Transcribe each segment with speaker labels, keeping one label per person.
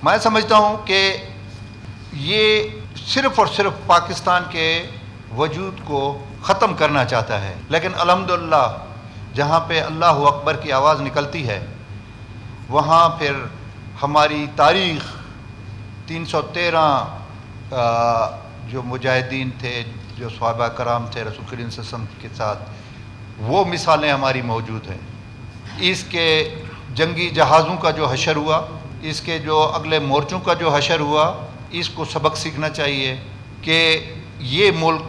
Speaker 1: میں سمجھتا ہوں کہ یہ صرف اور صرف پاکستان کے وجود کو ختم کرنا چاہتا ہے، لیکن الحمدللہ جہاں پہ اللہ اکبر کی آواز نکلتی ہے وہاں پھر ہماری تاریخ 313 جو مجاہدین تھے، جو صحابہ کرام تھے رسول کریم صلی اللہ علیہ وسلم کے ساتھ، وہ مثالیں ہماری موجود ہیں۔ اس کے جنگی جہازوں کا جو حشر ہوا، اس کے جو اگلے مورچوں کا جو حشر ہوا، اس کو سبق سیکھنا چاہیے کہ یہ ملک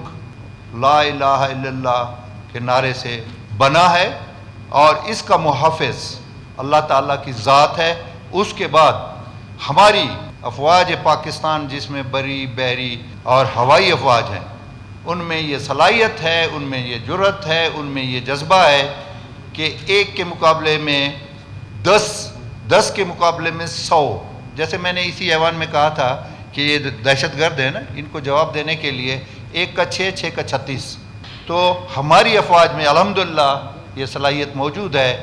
Speaker 1: لا الہ الا اللہ کے نعرے سے بنا ہے اور اس کا محافظ اللہ تعالیٰ کی ذات ہے۔ اس کے بعد ہماری افواج پاکستان جس میں بری، بحری اور ہوائی افواج ہیں، ان میں یہ صلاحیت ہے، ان میں یہ جرأت ہے، ان میں یہ جذبہ ہے کہ ایک کے مقابلے میں 10 کے مقابلے میں 100، جیسے میں نے اسی ایوان میں کہا تھا کہ یہ دہشت گرد ہیں نا، ان کو جواب دینے کے لیے 1 کا 6، 6 کا 36، تو ہماری افواج میں الحمدللہ یہ صلاحیت موجود ہے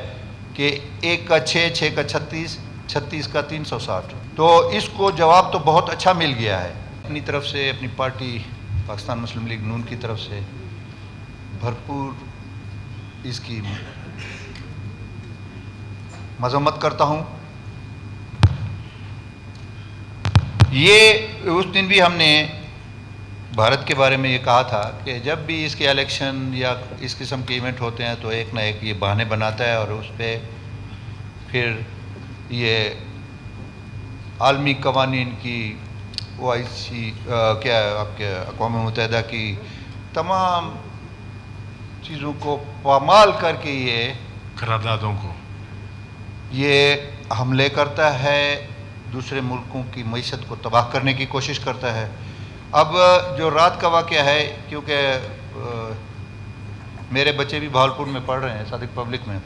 Speaker 1: کہ 1 کا 6، 6 کا 36، 36 کا 360، تو اس کو جواب تو بہت اچھا مل گیا ہے۔ اپنی طرف سے، اپنی پارٹی پاکستان مسلم لیگ نون کی طرف سے بھرپور اس کی مذمت کرتا ہوں۔ یہ اس دن بھی ہم نے بھارت کے بارے میں یہ کہا تھا کہ جب بھی اس کے الیکشن یا اس قسم کے ایونٹ ہوتے ہیں تو ایک نہ ایک یہ بہانے بناتا ہے اور اس پہ پھر یہ عالمی قوانین کی OIC کیا آپ کے اقوام متحدہ کی تمام چیزوں کو پامال کر کے یہ
Speaker 2: قراردادوں کو
Speaker 1: یہ حملے کرتا ہے، دوسرے ملکوں کی معیشت کو تباہ کرنے کی کوشش کرتا ہے۔ اب جو رات کا واقعہ ہے، کیونکہ میرے بچے بھی بہاولپور میں پڑھ رہے ہیں صادق پبلک میں،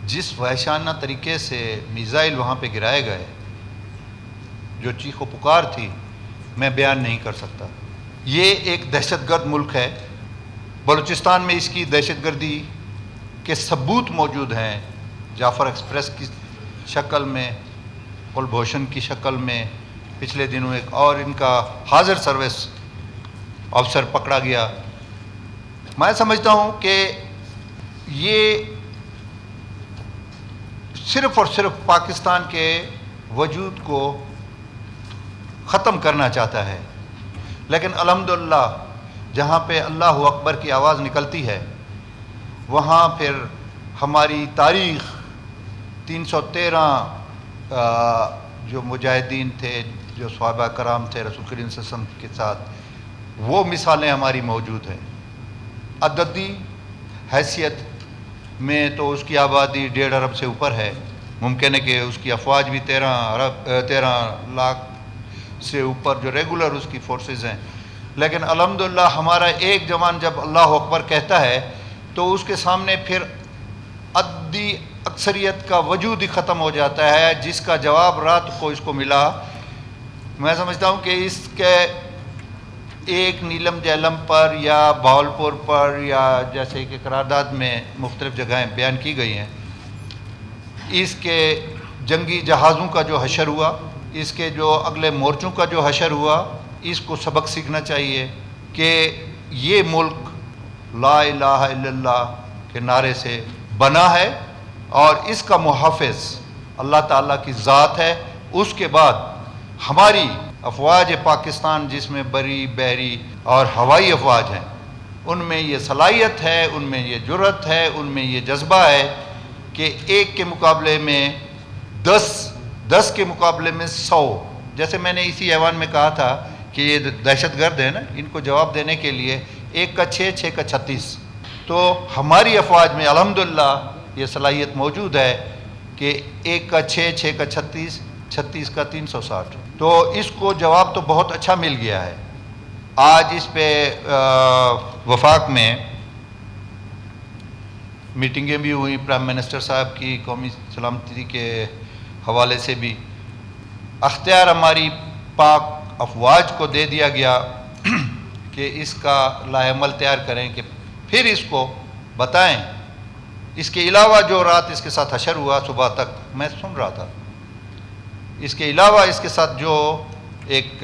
Speaker 1: جس وحشانہ طریقے سے میزائل وہاں پہ گرائے گئے، جو چیخ و پکار تھی، میں بیان نہیں کر سکتا۔ یہ ایک دہشت گرد ملک ہے۔ بلوچستان میں اس کی دہشت گردی کے ثبوت موجود ہیں، جعفر ایکسپریس کی شکل میں، کلبھوشن کی شکل میں، پچھلے دنوں ایک اور ان کا حاضر سروس افسر پکڑا گیا۔ میں سمجھتا ہوں کہ یہ صرف اور صرف پاکستان کے وجود کو ختم کرنا چاہتا ہے، لیکن الحمدللہ جہاں پہ اللہ اکبر کی آواز نکلتی ہے وہاں پھر ہماری تاریخ 313 جو مجاہدین تھے، جو صحابہ کرام تھے رسول کریم صلی اللہ علیہ وسلم کے ساتھ، وہ مثالیں ہماری موجود ہیں۔ عددی حیثیت میں تو اس کی آبادی 1.5 ارب سے اوپر ہے، ممکن ہے کہ اس کی افواج بھی 13 لاکھ سے اوپر جو ریگولر اس کی فورسز ہیں، لیکن الحمدللہ ہمارا ایک جوان جب اللہ اکبر کہتا ہے تو اس کے سامنے پھر عددی اکثریت کا وجود ہی ختم ہو جاتا ہے، جس کا جواب رات کو اس کو ملا۔ میں سمجھتا ہوں کہ اس کے ایک نیلم جہلم پر یا بہاولپور پر یا جیسے کہ قرارداد میں مختلف جگہیں بیان کی گئی ہیں، اس کے جنگی جہازوں کا جو حشر ہوا، اس کے جو اگلے مورچوں کا جو حشر ہوا، اس کو سبق سیکھنا چاہیے کہ یہ ملک لا الہ الا اللہ کے نعرے سے بنا ہے اور اس کا محافظ اللہ تعالیٰ کی ذات ہے۔ اس کے بعد ہماری افواج پاکستان جس میں بری، بحری اور ہوائی افواج ہیں، ان میں یہ صلاحیت ہے، ان میں یہ جرأت ہے، ان میں یہ جذبہ ہے کہ ایک کے مقابلے میں 10 کے مقابلے میں 100، جیسے میں نے اسی ایوان میں کہا تھا کہ یہ دہشت گرد ہیں نا، ان کو جواب دینے کے لیے 1 کا 6، 6 کا 36، تو ہماری افواج میں الحمدللہ یہ صلاحیت موجود ہے کہ 1 کا 6، 6 کا 36، 36 کا 360، تو اس کو جواب تو بہت اچھا مل گیا ہے۔ آج اس پہ وفاق میں میٹنگیں بھی ہوئی، پرائم منسٹر صاحب کی قومی سلامتی کے حوالے سے بھی اختیار ہماری پاک افواج کو دے دیا گیا کہ اس کا لائحہ عمل تیار کریں، کہ پھر اس کو بتائیں اس کے علاوہ جو رات اس کے ساتھ حشر ہوا صبح تک میں سن رہا تھا، اس کے علاوہ اس کے ساتھ جو ایک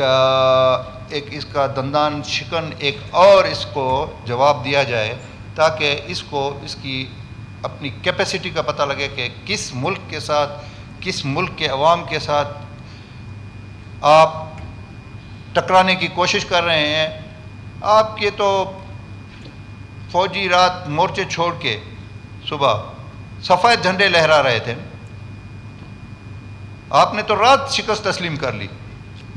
Speaker 1: اس کا دندان شکن ایک اور اس کو جواب دیا جائے تاکہ اس کو اس کی اپنی کیپیسٹی کا پتہ لگے کہ کس ملک کے ساتھ، کس ملک کے عوام کے ساتھ آپ ٹکرانے کی کوشش کر رہے ہیں. آپ کے تو فوجی رات مورچے چھوڑ کے صبح سفید جھنڈے لہرا رہے تھے، آپ نے تو رات شکست تسلیم کر لی.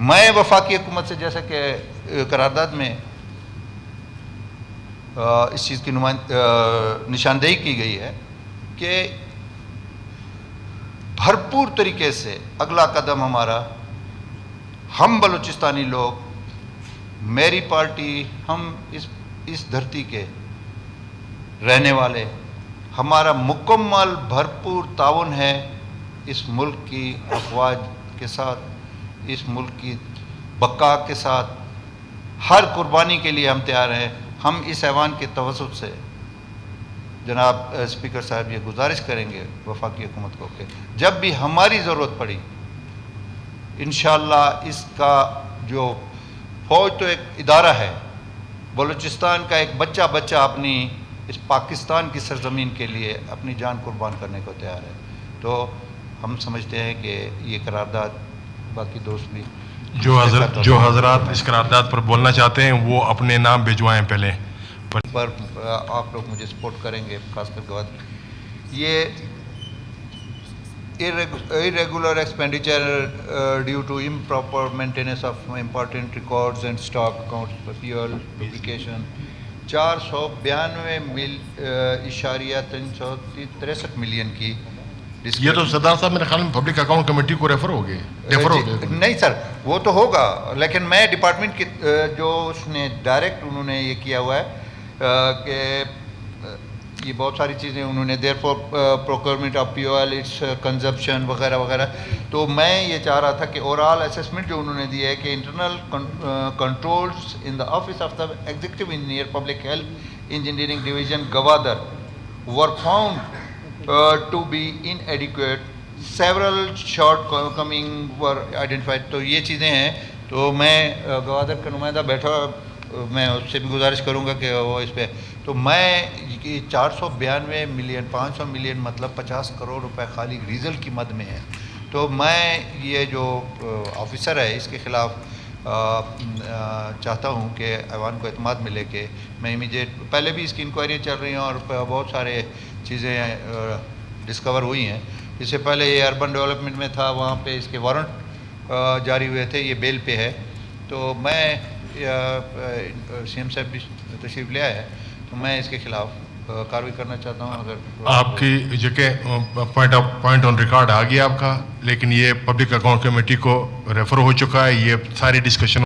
Speaker 1: میں وفاقی حکومت سے جیسا کہ قرارداد میں اس چیز کی نشاندہی کی گئی ہے کہ بھرپور طریقے سے اگلا قدم ہمارا، ہم بلوچستانی لوگ، میری پارٹی، ہم اس دھرتی کے رہنے والے، ہمارا مکمل بھرپور تعاون ہے اس ملک کی افواج کے ساتھ، اس ملک کی بقا کے ساتھ. ہر قربانی کے لیے ہم تیار ہیں. ہم اس ایوان کے توسط سے جناب اسپیکر صاحب یہ گزارش کریں گے وفاقی حکومت کو کہ جب بھی ہماری ضرورت پڑی انشاءاللہ اس کا جو فوج تو ایک ادارہ ہے، بلوچستان کا ایک بچہ اپنی اس پاکستان کی سرزمین کے لیے اپنی جان قربان کرنے کو تیار ہے. تو ہم سمجھتے ہیں کہ یہ قرارداد، باقی دوست بھی
Speaker 2: جو حضرات اس قرارداد پر بولنا چاہتے ہیں وہ اپنے نام بھجوائیں پہلے
Speaker 1: پر آپ لوگ مجھے سپورٹ کریں گے، خاص کر گواد. یہ irregular expenditure due to improper maintenance of important records and stock accounts, fuel, lubrication, 492.363 million کی.
Speaker 2: یہ تو صدر صاحب میرے خیال میں پبلک اکاؤنٹ کمیٹی کو ریفر ہو گئے.
Speaker 1: نہیں سر، وہ تو ہوگا، لیکن میں ڈپارٹمنٹ کی جو اس نے ڈائریکٹ انہوں نے یہ کیا ہوا ہے کہ یہ بہت ساری چیزیں انہوں نے there for procurement of fuel, its consumption وغیرہ وغیرہ. تو میں یہ چاہ رہا تھا کہ اوورال اسسمنٹ جو انہوں نے دی ہے کہ internal controls in the office of the executive engineer public health engineering division Gwadar were found to be inadequate, several shortcomings were identified. تو یہ چیزیں ہیں. تو میں گوادر کا نمائندہ بیٹھا، میں اس سے بھی گزارش کروں گا کہ وہ اس پہ. تو میں 492 ملین 500 ملین مطلب 50 کروڑ روپے خالی ڈیزل کی مد میں ہے. تو میں یہ جو آفیسر ہے اس کے خلاف چاہتا ہوں کہ ایوان کو اعتماد ملے کہ میں امیجیٹ، پہلے بھی اس کی انکوائری چل رہی ہیں اور بہت سارے چیزیں ڈسکور ہوئی ہیں. اس سے پہلے یہ اربن ڈیولپمنٹ میں تھا، وہاں پہ اس کے وارنٹ جاری ہوئے تھے، یہ بیل پہ ہے. تو میں سی ایم صاحب بھی تشریف لے آئے ہیں، تو میں اس کے خلاف کارروائی کرنا چاہتا ہوں. اگر
Speaker 2: آپ کی جگہ پوائنٹ آن ریکارڈ آ گیا آپ کا، لیکن یہ پبلک اکاؤنٹ کمیٹی کو ریفر ہو چکا ہے. یہ ساری ڈسکشن